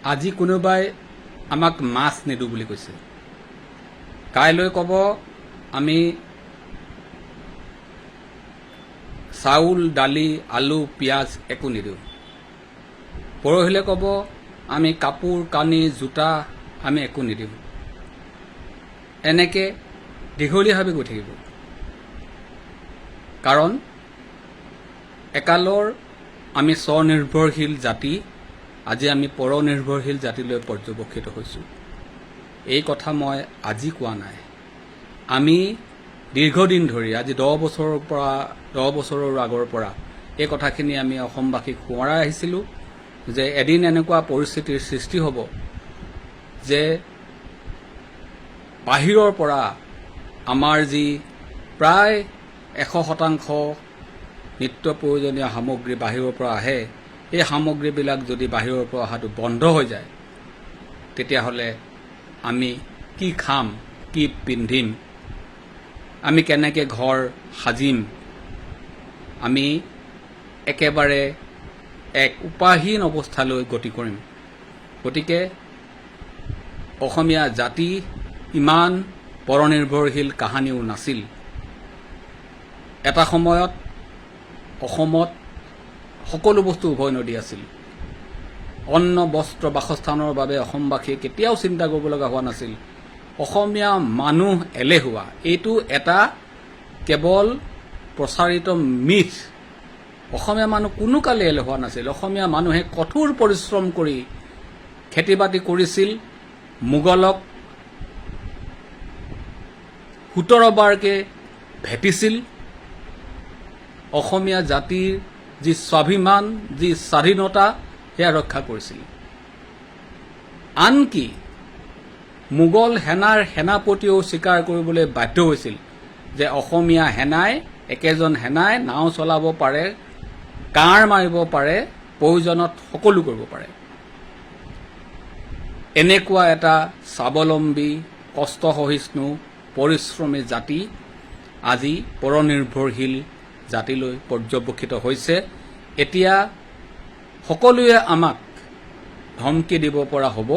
আজি কোনোবাই আমাক মাছ নিদো বুলি কৈছে, কাইলৈ ক'ব আমি চাউল দালি আলু পিঁয়াজ একো নিদিওঁ, পৰহিলে ক'ব আমি কাপোৰ কানি জোতা আমি একো নিদিওঁ। এনেকৈ দীঘলীয়াভাৱে গৈ থাকিব। কাৰণ একালৰ আমি স্বনিৰ্ভৰশীল জাতি, আজি আমি পৰনিৰ্ভৰশীল জাতিলৈ পৰ্যবেক্ষিত হৈছোঁ। এই কথা মই আজি কোৱা নাই, আমি দীৰ্ঘদিন ধৰি আজি 10 বছৰৰ আগৰ পৰা এই কথাখিনি আমি অসমবাসীক সোঁৱৰাই আহিছিলোঁ যে এদিন এনেকুৱা পৰিস্থিতিৰ সৃষ্টি হ'ব যে বাহিৰৰ পৰা আমাৰ যি প্ৰায় 100% নিত্য প্ৰয়োজনীয় সামগ্ৰী বাহিৰৰ পৰা আহে, এই সামগ্ৰীবিলাক যদি বাহিৰৰ পৰা অহাটো বন্ধ হৈ যায়, তেতিয়াহ'লে আমি কি খাম, কি পিন্ধিম, আমি কেনেকৈ ঘৰ সাজিম, আমি একেবাৰে এক উপায়হীন অৱস্থালৈ গতি কৰিম। গতিকে অসমীয়া জাতি ইমান পৰনিৰ্ভৰশীল কাহানিও নাছিল। এটা সময়ত অসমত সকলো বস্তু উভৈনদী আছিল। অন্ন বস্ত্ৰ বাসস্থানৰ বাবে অসমবাসীয়ে কেতিয়াও চিন্তা কৰিব লগা হোৱা নাছিল। অসমীয়া মানুহ এলেহুৱা, এইটো এটা কেৱল প্ৰচাৰিত মিথ। অসমীয়া মানুহ কোনো কালে এলেহুৱা নাছিল। অসমীয়া মানুহে কঠোৰ পৰিশ্ৰম কৰি খেতি বাতি কৰিছিল, মোগলক 17 বাৰকৈ ভেটিছিল। অসমীয়া জাতিৰ যি স্বাভিমান, যি স্বাধীনতা, সেয়া ৰক্ষা কৰিছিল। আনকি মোগল সেনাৰ সেনাপতিয়েও স্বীকাৰ কৰিবলৈ বাধ্য হৈছিল যে অসমীয়া সেনাই, একেজন সেনাই নাও চলাব পাৰে, কাঁড় মাৰিব পাৰে, প্ৰয়োজনত সকলো কৰিব পাৰে। এনেকুৱা এটা স্বাৱলম্বী, কষ্টসহিষ্ণু, পৰিশ্ৰমী জাতি আজি পৰনিৰ্ভৰশীল জাতিলৈ পৰ্যবেক্ষিত হৈছে। এতিয়া সকলোৱে আমাক ধমকি দিব পৰা হ'ব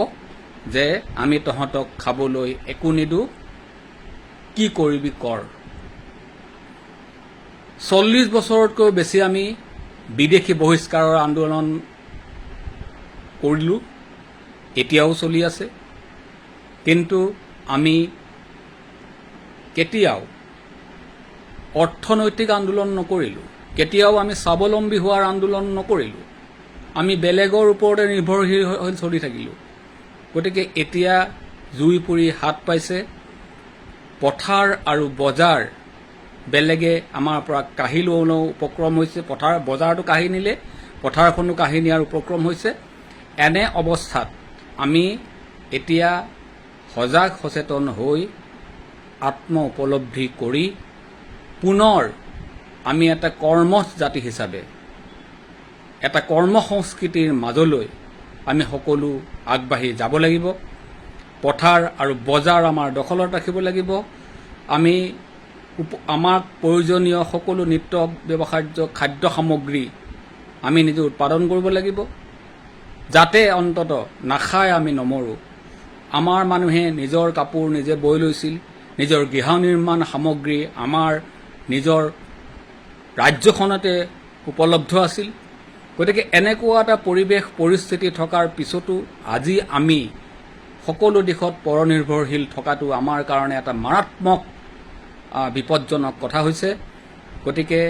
যে আমি তহঁতক খাবলৈ একো নিদিওঁ, কি কৰিবি কৰ। 40 বছৰতকৈ বেছি আমি বিদেশী বহিষ্কাৰৰ আন্দোলন কৰিলোঁ, এতিয়াও চলি আছে। কিন্তু আমি কেতিয়াও অৰ্থনৈতিক আন্দোলন নকৰিলোঁ, কেতিয়াও আমি স্বাৱলম্বী হোৱাৰ আন্দোলন নকৰিলোঁ। আমি বেলেগৰ ওপৰতে নিৰ্ভৰশীল হৈ চলি থাকিলোঁ। গতিকে এতিয়া জুই পুৰি হাত পাইছে। পথাৰ আৰু বজাৰ বেলেগে আমাৰ পৰা কাঢ়ি লওঁ উপক্ৰম হৈছে। বজাৰটো কাঢ়ি নিলে পথাৰখনো কাঢ়ি নিয়াৰ উপক্ৰম হৈছে। এনে অৱস্থাত আমি এতিয়া সজাগ সচেতন হৈ আত্ম উপলব্ধি কৰি পুনৰ আমি এটা কৰ্মঠ জাতি হিচাপে, এটা কৰ্ম সংস্কৃতিৰ মাজলৈ আমি সকলো আগবাঢ়ি যাব লাগিব। পথাৰ আৰু বজাৰ আমাৰ দখলত ৰাখিব লাগিব। আমি আমাক প্ৰয়োজনীয় সকলো নিত্য ব্যৱহাৰ্য খাদ্য সামগ্ৰী আমি নিজে উৎপাদন কৰিব লাগিব, যাতে অন্তত নাখাই আমি নমৰোঁ। আমাৰ মানুহে নিজৰ কাপোৰ নিজে বৈ লৈছিল, নিজৰ গৃহ নিৰ্মাণ সামগ্ৰী আমাৰ নিজৰ ৰাজ্যখনতে উপলব্ধ আছিল। গতিকে এনেকুৱা এটা পৰিৱেশ পৰিস্থিতি থকাৰ পিছতো আজি আমি সকলো দিশত পৰনিৰ্ভৰশীল থকাটো আমাৰ কাৰণে এটা মাৰাত্মক বিপদজনক কথা হৈছে। গতিকে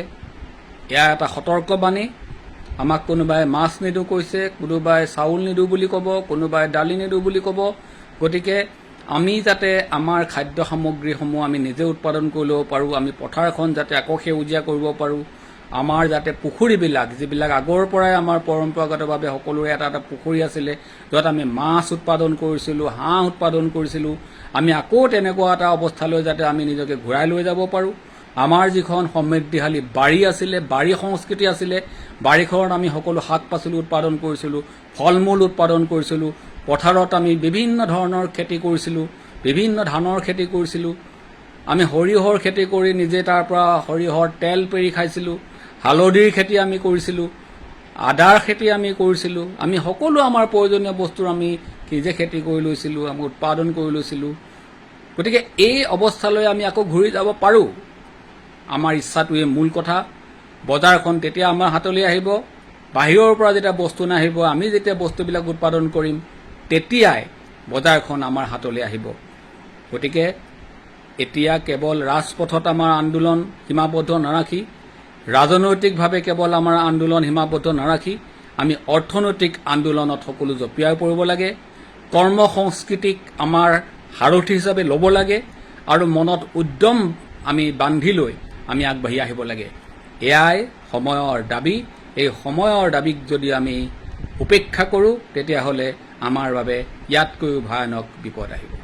এয়া এটা সতৰ্কবাণী। আমাক কোনোবাই মাছ নিদিওঁ কৈছে, কোনোবাই চাউল নিদিওঁ বুলি ক'ব, কোনোবাই দালি নিদিওঁ বুলি ক'ব। গতিকে আমি যাতে আমাৰ খাদ্য সামগ্ৰীসমূহ আমি নিজে উৎপাদন কৰি ল'ব পাৰোঁ, আমি পথাৰখন যাতে আকৌ সেউজীয়া কৰিব পাৰোঁ, আমাৰ যাতে পুখুৰীবিলাক, যিবিলাক আগৰ পৰাই আমাৰ পৰম্পৰাগতভাৱে সকলোৰে এটা এটা পুখুৰী আছিলে, য'ত আমি মাছ উৎপাদন কৰিছিলোঁ, হাঁহ উৎপাদন কৰিছিলোঁ, আমি আকৌ তেনেকুৱা এটা অৱস্থালৈ যাতে আমি নিজকে ঘূৰাই লৈ যাব পাৰোঁ। আমাৰ যিখন সমৃদ্ধিশালী বাৰী আছিলে, বাৰী সংস্কৃতি আছিলে, বাৰীখনত আমি সকলো শাক পাচলি উৎপাদন কৰিছিলোঁ, ফল মূল উৎপাদন কৰিছিলোঁ, পথাৰত আমি বিভিন্ন ধৰণৰ খেতি কৰিছিলোঁ, বিভিন্ন ধানৰ খেতি কৰিছিলোঁ, আমি সৰিয়হৰ খেতি কৰি নিজে তাৰ পৰা সৰিয়হৰ তেল পেৰি খাইছিলোঁ, হালধিৰ খেতি আমি কৰিছিলোঁ। আদাৰ খেতি আমি কৰিছিলোঁ, আমি সকলো আমাৰ প্ৰয়োজনীয় বস্তু আমি নিজে খেতি কৰি লৈছিলোঁ, আমি উৎপাদন কৰি লৈছিলোঁ। গতিকে এই অৱস্থালৈ আমি আকৌ ঘূৰি যাব পাৰোঁ। আমাৰ ইচ্ছাটোৱে মূল কথা। বজাৰখন তেতিয়া আমাৰ হাতলৈ আহিব। বাহিৰৰ পৰা যেতিয়া বস্তু নাহিব, আমি যেতিয়া বস্তুবিলাক উৎপাদন কৰিম, তেতিয়াই বজাৰখন আমাৰ হাতলৈ আহিব। গতিকে এতিয়া কেৱল ৰাজপথত আমাৰ আন্দোলন সীমাবদ্ধ নাৰাখি, ৰাজনৈতিকভাৱে কেৱল আমাৰ আন্দোলন সীমাবদ্ধ নাৰাখি, আমি অৰ্থনৈতিক আন্দোলনত সকলো জঁপিয়াই পৰিব লাগে। কৰ্ম সংস্কৃতিক আমাৰ সাৰথি হিচাপে ল'ব লাগে আৰু মনত উদ্যম আমি বান্ধি লৈ আমি আগবাঢ়ি আহিব লাগে। এয়াই সময়ৰ দাবী। এই সময়ৰ দাবীক যদি আমি উপেক্ষা কৰোঁ, তেতিয়াহ'লে আমাৰ বাবে ইয়াতকৈও ভয়ানক বিপদ আহিব।